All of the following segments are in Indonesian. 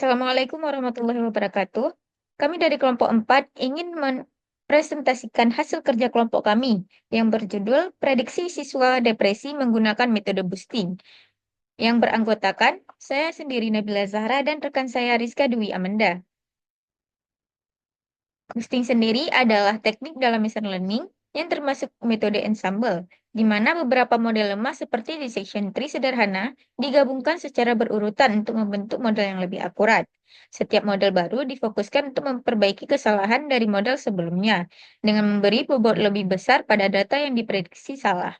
Assalamualaikum warahmatullahi wabarakatuh. Kami dari kelompok 4 ingin mempresentasikan hasil kerja kelompok kami yang berjudul Prediksi Siswa Depresi Menggunakan Metode Boosting, yang beranggotakan saya sendiri Nabila Zahra dan rekan saya Rizka Dwi Amanda. Boosting sendiri adalah teknik dalam machine learning yang termasuk metode ensemble, di mana beberapa model lemah seperti dissection tree sederhana digabungkan secara berurutan untuk membentuk model yang lebih akurat. Setiap model baru difokuskan untuk memperbaiki kesalahan dari model sebelumnya, dengan memberi bobot lebih besar pada data yang diprediksi salah.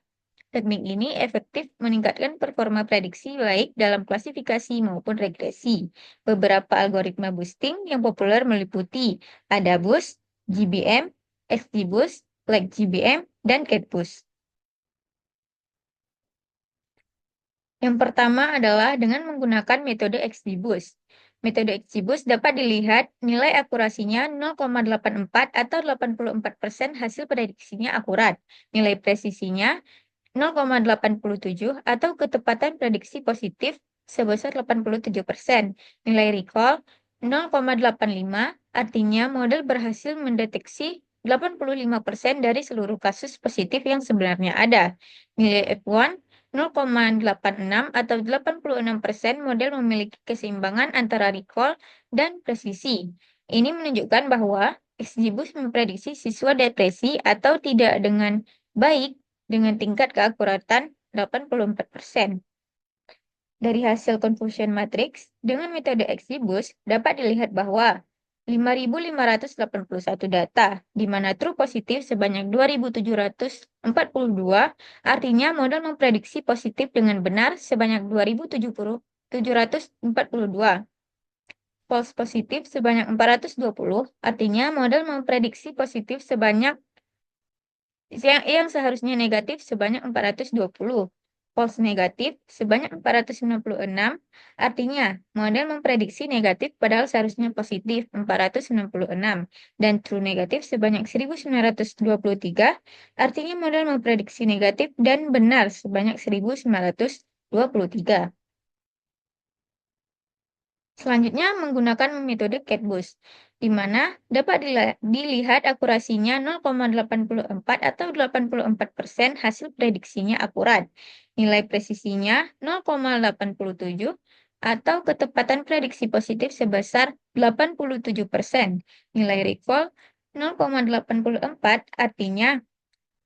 Teknik ini efektif meningkatkan performa prediksi baik dalam klasifikasi maupun regresi. Beberapa algoritma boosting yang populer meliputi AdaBoost, GBM, XGBoost, LegGBM, dan CatBoost. Yang pertama adalah dengan menggunakan metode XGBoost. Metode XGBoost dapat dilihat nilai akurasinya 0,84 atau 84% hasil prediksinya akurat. Nilai presisinya 0,87 atau ketepatan prediksi positif sebesar 87%. Nilai recall 0,85 artinya model berhasil mendeteksi 85% dari seluruh kasus positif yang sebenarnya ada. Nilai F1 0,86 atau 86% model memiliki keseimbangan antara recall dan presisi. Ini menunjukkan bahwa XGBoost memprediksi siswa depresi atau tidak dengan baik dengan tingkat keakuratan 84%. Dari hasil confusion matrix, dengan metode XGBoost dapat dilihat bahwa 5.581 data, di mana true positif sebanyak 2.742, artinya model memprediksi positif dengan benar sebanyak 2.742. False positif sebanyak 420, artinya model memprediksi positif sebanyak yang seharusnya negatif sebanyak 420. False negatif sebanyak 496, artinya model memprediksi negatif padahal seharusnya positif 496. Dan true negatif sebanyak 1923, artinya model memprediksi negatif dan benar sebanyak 1923. Selanjutnya menggunakan metode CatBoost, di mana dapat dilihat akurasinya 0,84 atau 84% hasil prediksinya akurat. Nilai presisinya 0,87 atau ketepatan prediksi positif sebesar 87%. Nilai recall 0,84 artinya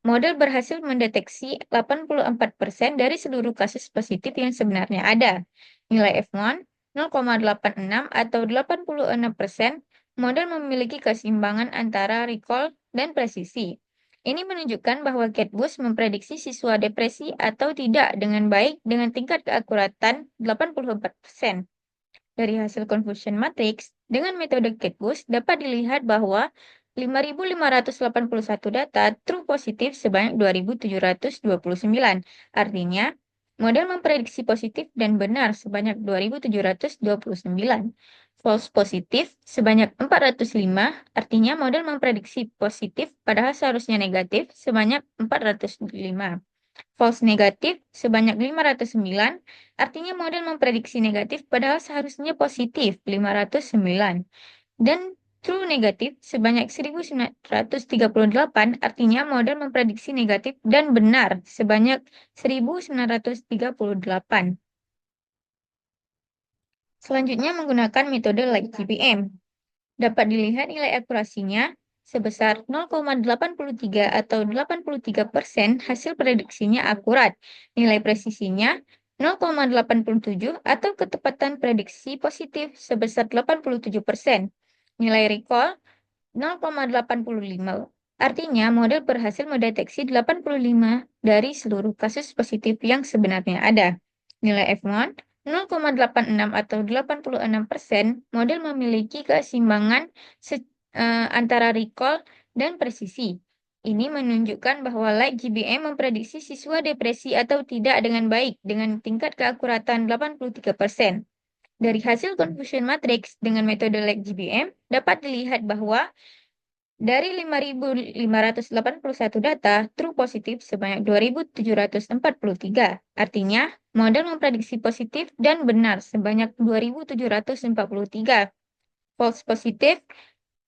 model berhasil mendeteksi 84% dari seluruh kasus positif yang sebenarnya ada. Nilai F1 0,86 atau 86%, model memiliki keseimbangan antara recall dan presisi. Ini menunjukkan bahwa CatBoost memprediksi siswa depresi atau tidak dengan baik dengan tingkat keakuratan 84%. Dari hasil confusion matrix, dengan metode CatBoost dapat dilihat bahwa 5.581 data true positif sebanyak 2.729. Artinya, model memprediksi positif dan benar sebanyak 2.729. False positif sebanyak 405, artinya model memprediksi positif padahal seharusnya negatif sebanyak 405. False negatif sebanyak 509, artinya model memprediksi negatif padahal seharusnya positif 509. Dan true negatif sebanyak 1938, artinya model memprediksi negatif dan benar sebanyak 1938. Selanjutnya menggunakan metode LightGBM. Dapat dilihat nilai akurasinya sebesar 0,83 atau 83% hasil prediksinya akurat. Nilai presisinya 0,87 atau ketepatan prediksi positif sebesar 87%. Nilai recall 0,85. Artinya model berhasil mendeteksi 85 dari seluruh kasus positif yang sebenarnya ada. Nilai F1 0,86 atau 86%, model memiliki keseimbangan antara recall dan presisi. Ini menunjukkan bahwa LightGBM memprediksi siswa depresi atau tidak dengan baik dengan tingkat keakuratan 83%. Dari hasil confusion matrix dengan metode LightGBM dapat dilihat bahwa Dari 5.581 data, true positif sebanyak 2.743. Artinya, model memprediksi positif dan benar sebanyak 2.743. False positif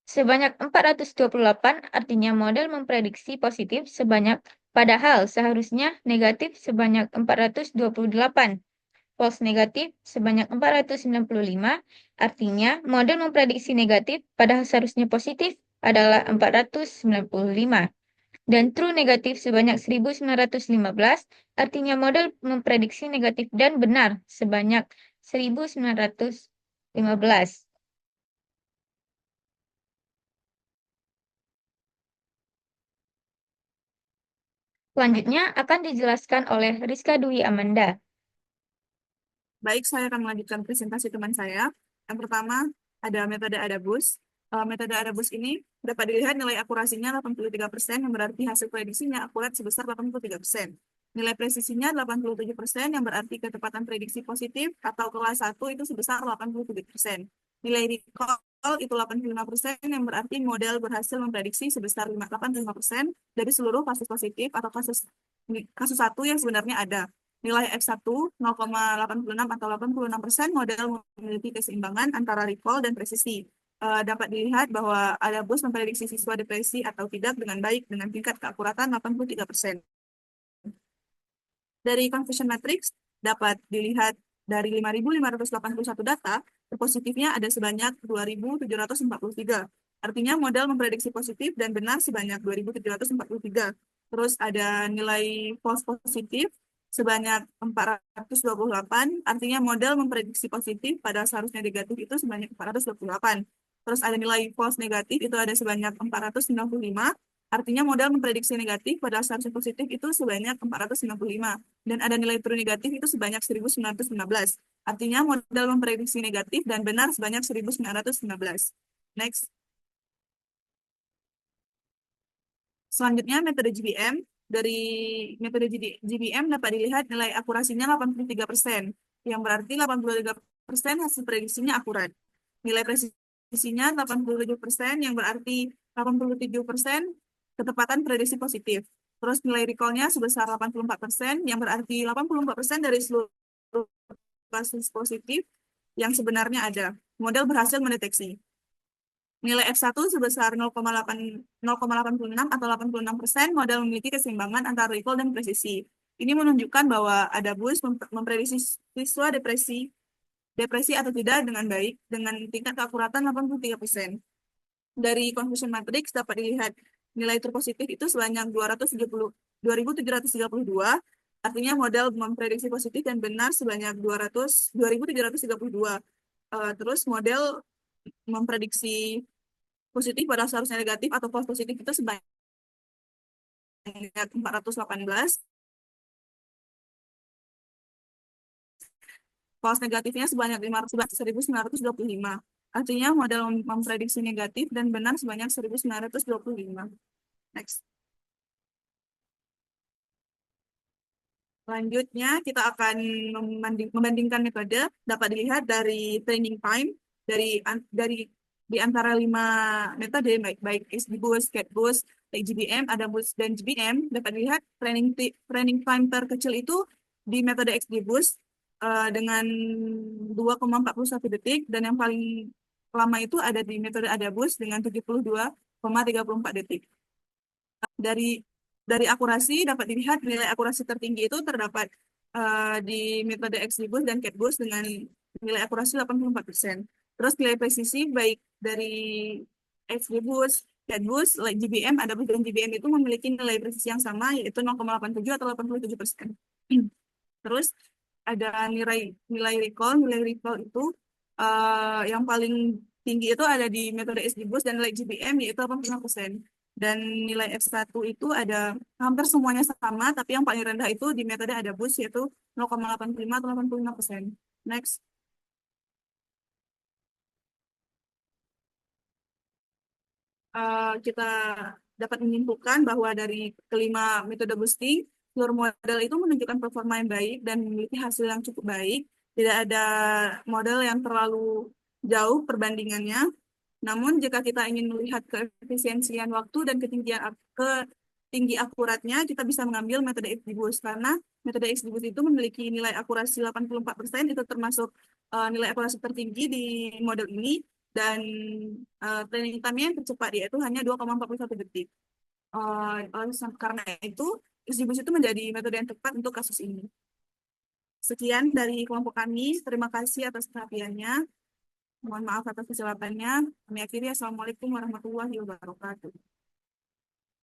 sebanyak 428, artinya model memprediksi positif sebanyak, padahal seharusnya negatif sebanyak 428. False negatif sebanyak 495, artinya model memprediksi negatif padahal seharusnya positif adalah 495. Dan true negatif sebanyak 1.915, artinya model memprediksi negatif dan benar sebanyak 1.915. Selanjutnya akan dijelaskan oleh Rizka Dwi Amanda. Baik, saya akan melanjutkan presentasi teman saya. Yang pertama, ada metode ADABUS. Metode ADABUS ini dapat dilihat nilai akurasinya 83%, yang berarti hasil prediksinya akurat sebesar 83%. Nilai presisinya 87%, yang berarti ketepatan prediksi positif atau kelas 1 itu sebesar 87%. Nilai recall itu 85%, yang berarti model berhasil memprediksi sebesar 85% dari seluruh kasus positif atau kasus kasus 1 yang sebenarnya ada. Nilai F1 0,86 atau 86%, model memiliki keseimbangan antara recall dan presisi. Dapat dilihat bahwa ada bus memprediksi siswa depresi atau tidak dengan baik dengan tingkat keakuratan 83%. Dari confusion matrix dapat dilihat dari 5.581 data, positifnya ada sebanyak 2.743. Artinya model memprediksi positif dan benar sebanyak 2.743. Terus ada nilai false positif sebanyak 428, artinya model memprediksi positif pada seharusnya negatif itu sebanyak 428. Terus ada nilai false negatif itu ada sebanyak 495, artinya model memprediksi negatif pada seharusnya positif itu sebanyak 495. Dan ada nilai true negatif itu sebanyak 1.915. Artinya model memprediksi negatif dan benar sebanyak 1.915. Next. Selanjutnya metode GBM. Dari metode GBM dapat dilihat nilai akurasinya 83%, yang berarti 83% hasil prediksinya akurat. Nilai presisinya 87%, yang berarti 87% ketepatan prediksi positif. Terus nilai recall-nya sebesar 84%, yang berarti 84% dari seluruh kasus positif yang sebenarnya ada. Model berhasil mendeteksi. Nilai F1 sebesar 0,86 atau 86%, model memiliki keseimbangan antara recall dan presisi. Ini menunjukkan bahwa ada bus memprediksi siswa depresi atau tidak dengan baik dengan tingkat keakuratan 83%. Dari confusion matrix dapat dilihat nilai terpositif itu sebanyak 2.732, artinya model memprediksi positif dan benar sebanyak 2.332. Terus model memprediksi positif pada seharusnya negatif atau false positif itu sebanyak 418. False negatifnya sebanyak 1.925. Artinya model memprediksi negatif dan benar sebanyak 1.925. Next. Selanjutnya, kita akan membandingkan metode. Dapat dilihat dari training time, dari di antara 5 metode, baik XGBoost, CatBoost, GBM, ADABoost, dan GBM, dapat dilihat training time terkecil itu di metode XGBoost dengan 2,41 detik, dan yang paling lama itu ada di metode ADABoost dengan 72,34 detik. Dari akurasi dapat dilihat nilai akurasi tertinggi itu terdapat di metode XGBoost dan CatBoost dengan nilai akurasi 84%. Terus nilai presisi baik dari XGBoost, CatBoost, GBM, ADABoost dan GBM itu memiliki nilai presisi yang sama yaitu 0,87 atau 87%. Terus ada nilai recall itu yang paling tinggi itu ada di metode XGBoost dan nilai GBM yaitu 85%. Dan nilai F1 itu ada hampir semuanya sama, tapi yang paling rendah itu di metode ADABoost yaitu 0,85 atau 85%. Next. Kita dapat menyimpulkan bahwa dari kelima metode boosting, seluruh model itu menunjukkan performa yang baik dan memiliki hasil yang cukup baik. Tidak ada model yang terlalu jauh perbandingannya. Namun jika kita ingin melihat keefisiensian waktu dan tinggi akuratnya, kita bisa mengambil metode XGBoost karena metode XGBoost itu memiliki nilai akurasi 84%, itu termasuk nilai akurasi tertinggi di model ini, dan training time-nya yang tercepat yaitu hanya 2,41 detik. Karena itu, XGBoost itu menjadi metode yang tepat untuk kasus ini. Sekian dari kelompok kami. Terima kasih atas perhatiannya. Mohon maaf atas kesilapannya. Kami akhiri. Assalamualaikum warahmatullahi wabarakatuh.